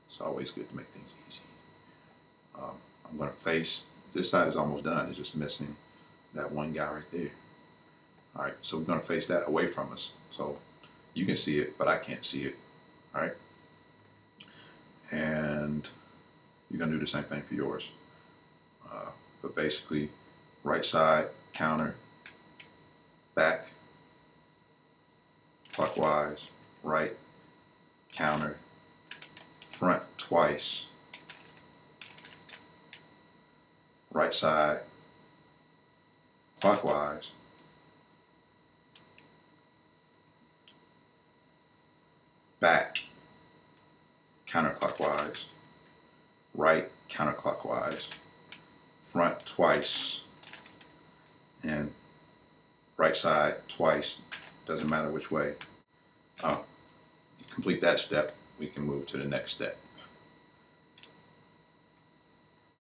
It's always good to make things easy. I'm going to face, this side is almost done. It's just missing that one guy right there. All right, so we're going to face that away from us. So you can see it, but I can't see it. All right. And you're going to do the same thing for yours. But basically, right side, counter, back, clockwise, right, counter, front twice, right side, clockwise, back, counterclockwise, right, counterclockwise, front twice, and right side twice, doesn't matter which way. You complete that step, we can move to the next step.